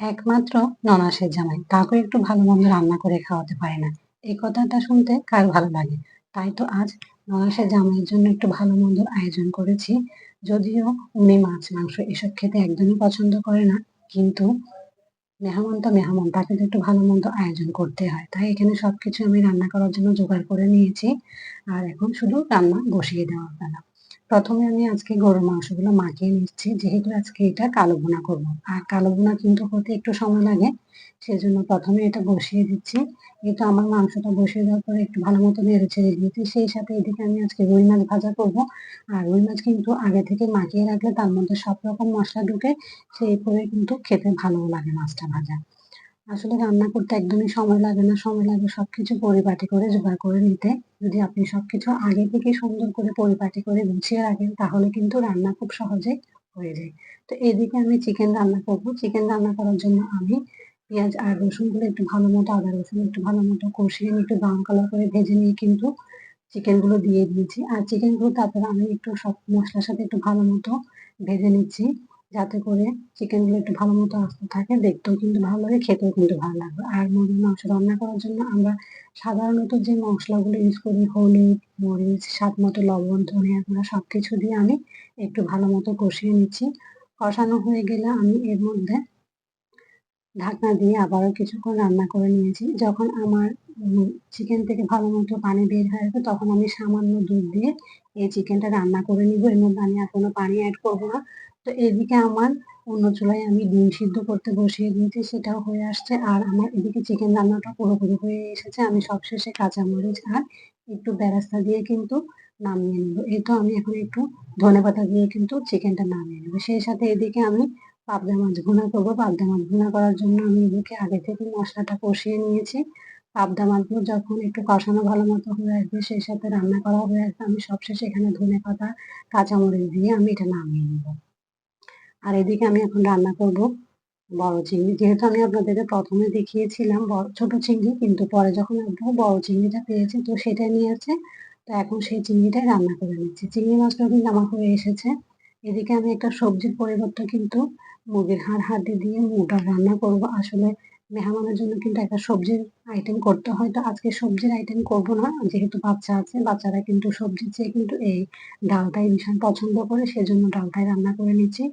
একমাত্র ননাসের জামাই। কাউকে একটু ভালো-মন্দ রান্না করে খাওয়াতে পারে না। এই কথাটা শুনতে কার ভালো লাগে? তাই তো আজ ননাসের জামাইয়ের জন্য একটু ভালো-মন্দর আয়োজন করেছি। যদিও উনি মাছ, মাংস এসব খেতে একদমই পছন্দ করে না। কিন্তু মেহমান তো মেহমান, তাকে তো একটু ভালো-মন্দ আয়োজন করতে হয়। তাই এখানে সবকিছু আমি রান্না করার জন্য জোগাড় করে নিয়েছি। আর এখন শুধু রান্না বসিয়ে দেওয়ার পালা। ১ম এ আমি আজকে গরুর মাংসগুলো মাখিয়ে নিচ্ছি। যেহেতু আজকে এটা কালো ভুনা করব। আর কালো ভুনা কিন্তু হতে একটু সময় লাগে। সেজন্য ১ম এ এটা বসিয়ে দিচ্ছি। এটা আমার মাংসটা বসিয়ে দেওয়ার পরে একটু ভালো মতো নেড়ে-চেড়ে দিয়েছি। সেই সাথে এদিকে আমি আজকে রুই মাছ ভাজা করব। আর রুই মাছ কিন্তু আগে থেকে মাখিয়ে রাখলে তার মধ্যে সব রকম মসলা ঢুকে সেই করে কিন্তু খেতে ভালোও লাগে মাছটা ভাজা। আসলে রান্না করতে একদমই সময় লাগে না। সময় লাগে সবকিছু পরিপাটি করে জোগাড় করে নিতে। যদি আপনি সবকিছু আগে থেকে সুন্দর করে পরিপাটি করে গুছিয়ে রাখেন তাহলে কিন্তু রান্না খুব সহজেই হয়ে যায়। তো এদিকে আমি চিকেন রান্না করব। চিকেন রান্না করার জন্য আমি পেঁয়াজ আর রসুনগুলো একটু ভালো মতো আদা রসুন একটু ভালো মতো কষিয়ে নিয়ে একটু ব্রাউন কালার করে ভেজে নিয়ে কিন্তু চিকেনগুলো দিয়ে দিয়েছি। আর চিকেনগুলো তারপরে আমি একটু সব মসলার সাথে একটু ভালো মতো ভেজে নিচ্ছি। যাতে করে চিকেনগুলো একটু ভালো মতো আস্ত থাকে, দেখতেও কিন্তু ভালো লাগে, খেতেও কিন্তু ভালো লাগবে। আর মুরগির মাংস রান্না করার জন্য আমরা সাধারণত যে মসলাগুলো ইউজ করি হলুদ, মরিচ, স্বাদ মতো লবণ, ধনিয়া গুঁড়া সবকিছু দিয়ে আমি একটু ভালো মতো কষিয়ে নিচ্ছি। কষানো হয়ে গেলে আমি এর মধ্যে ঢাকনা দিয়ে আবারও কিছুক্ষণ রান্না করে নিয়েছি। যখন আমার চিকেন থেকে ভালো মতো পানি বের হয়ে আসবে তখন আমি সামান্য দুধ দিয়ে এই চিকেনটা রান্না করে নিবো। এর মধ্যে আমি আর কোনো পানি এড করব না। তো এদিকে আমার অন্য চুলায় আমি ডিম সিদ্ধ করতে বসিয়ে দিয়েছি, সেটাও হয়ে আসছে। আর আমার এদিকে চিকেন রান্নাটা পুরোপুরি হয়ে এসেছে। আমি সবশেষে কাঁচামরিচ আর একটু বেরেস্তা দিয়ে কিন্তু নামিয়ে নিবো। এই তো আমি এখন একটু ধনেপাতা দিয়ে কিন্তু চিকেনটা নামিয়ে নেবো। সেই সাথে এদিকে আমি পাবদা মাছ ভুনা করবো। পাবদা মাছ ভুনা করার জন্য আমি এদিকে আগে থেকে মশলাটা কষিয়ে নিয়েছি। পাবদা মাছগুলো যখন একটু কষানো ভালো মতো হয়ে আসবে সেই সাথে রান্না করা হয়ে আসবে আমি সবশেষে এখানে ধনেপাতা, কাঁচামরিচ দিয়ে আমি এটা নামিয়ে নেবো। আর এদিকে আমি এখন রান্না করব বড় চিংড়ি। যেহেতু আমি আপনাদেরকে ১ম এ দেখিয়েছিলাম ছোট চিংড়ি, কিন্তু পরে যখন একটু বড় চিংড়িটা পেয়েছি তো সেটাই নিয়েছে। তো এখন সেই চিংড়িটাই রান্না করে নিচ্ছি। চিংড়ি মাছটাও কিন্তু আমার হয়ে এসেছে। এদিকে আমি একটা সবজির পরিবর্তে কিন্তু মুরগির হাড্ডি দিয়ে মুগ ডাল রান্না করব। আসলে মেহমানের জন্য কিন্তু একটা সবজির আইটেম করতে হয়। তো আজকে সবজির আইটেম করব না। যেহেতু বাচ্চা আছে, বাচ্চারা কিন্তু সবজির চেয়ে কিন্তু এই ডালটাই ভীষণ পছন্দ করে। সেজন্য ডালটাই রান্না করে নিচ্ছি।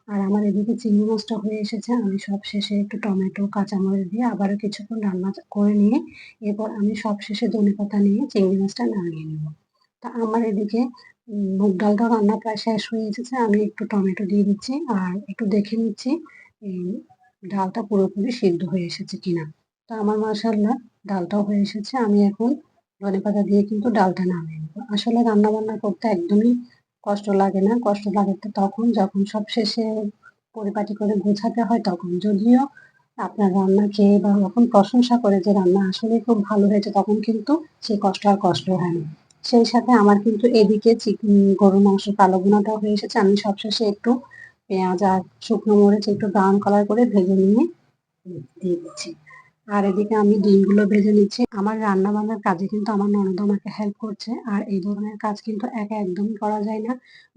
আর আমার এদিকে চিংড়ি মাছটা হয়ে এসেছে। আমি সবশেষে একটু টমেটো, কাঁচামরিচ দিয়ে আবারও কিছুক্ষণ রান্না করে নিয়ে এরপর আমি সবশেষে ধনেপাতা নিয়ে চিংড়ি মাছটা নামিয়ে নেব। তা আমার এদিকে মুগ ডালটাও রান্না প্রায় শেষ হয়ে এসেছে। আমি একটু টমেটো দিয়ে দিচ্ছি আর একটু দেখে নিচ্ছি এই ডালটা পুরোপুরি সিদ্ধ হয়ে এসেছে কিনা। তো আমার মাশাআল্লাহ ডালটাও হয়ে এসেছে। আমি এখন ধনেপাতা দিয়ে কিন্তু ডালটা নামিয়ে নেব। আসলে রান্না-বান্না করতে একদমই কষ্ট লাগে না। কষ্ট লাগে তো তখন যখন সবশেষে পরিপাটি করে গোছাতে হয় তখন। যদিও আপনার রান্না খেয়ে বা যখন প্রশংসা করে যে রান্না আসলেই খুব ভালো হয়েছে তখন কিন্তু সেই কষ্ট হয় না। সেই সাথে আমার কিন্তু এদিকে গরুর মাংসের কালো ভুনাটাও হয়ে এসেছে। আমি সবশেষে একটু পেঁয়াজ আর শুকনো মরিচ একটু ব্রাউন কালার করে ভেজে নিয়ে দিয়ে দিচ্ছি। আর এদিকে আমি ডিমগুলো ভেজে নিচ্ছি। আমার রান্না-বান্নার কাজে কিন্তু আমার ননদ আমাকে হেল্প করছে। আর এই ধরনের কাজ কিন্তু একা একদমই করা যায় না।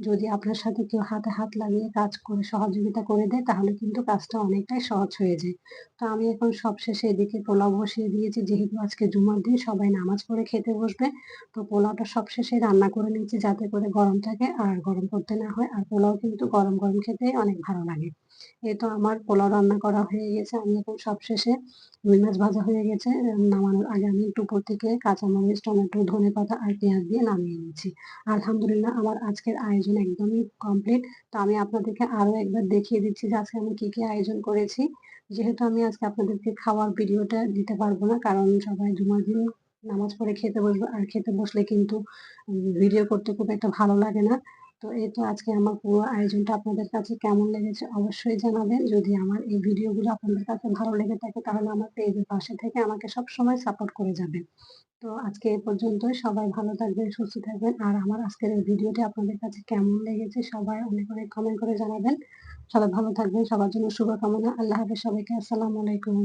যদি আপনার সাথে কেউ হাতে হাত লাগিয়ে কাজ করে সহযোগিতা করে দেয় তাহলে কিন্তু কাজটা অনেকটাই সহজ হয়ে যায়। তো আমি এখন সবশেষে এদিকে পোলাও বসিয়ে দিয়েছি। যেহেতু আজকে জুমার দিন সবাই নামাজ পড়ে খেতে বসবে। তো পোলাওটা সবশেষে রান্না করে নিচ্ছি যাতে করে গরম থাকে আর গরম করতে না হয়। আর পোলাও কিন্তু গরম, গরম খেতে অনেক ভালো লাগে। এই তো আমার পোলাও রান্না করা হয়ে গেছে। আমি এখন সবশেষে রুই মাছ ভাজা হয়ে গেছে। নামানোর আগে আমি একটু উপর থেকে কাঁচামরিচ, টমেটো, ধনেপাতা আর পেঁয়াজ দিয়ে নামিয়ে নিয়েছি। আলহামদুলিল্লাহ আমার আজকের আয়োজন একদমই কমপ্লিট। তো আমি আপনাদেরকে আরো একবার দেখিয়ে দিচ্ছি যে আজকে আমি কি আয়োজন করেছি। যেহেতু আমি আজকে আপনাদেরকে খাওয়ার ভিডিওটা দিতে পারবো না কারণ সবাই জুমার দিন নামাজ পড়ে খেতে বসবে। আর খেতে বসলে কিন্তু ভিডিও করতে খুব একটা ভালো লাগে না। তো এই তো আজকে আমার পুরো আয়োজনটা আপনাদের কাছে কেমন লেগেছে অবশ্যই জানাবেন। যদি আমার এই ভিডিওগুলো আপনাদের কাছে ভালো লেগে থাকে তাহলে আমার পেজের পাশে থেকে আমাকে সবসময় সাপোর্ট করে যাবেন। তো আজকে এ পর্যন্তই। সবাই ভালো থাকবেন, সুস্থ থাকবেন। আর আমার আজকের এই ভিডিওটি আপনাদের কাছে কেমন লেগেছে সবাই অনেক, অনেক কমেন্ট করে জানাবেন। সবাই ভালো থাকবেন। সবার জন্য শুভকামনা। আল্লাহ হাফেজ সবাইকে। আসসালামু আলাইকুম।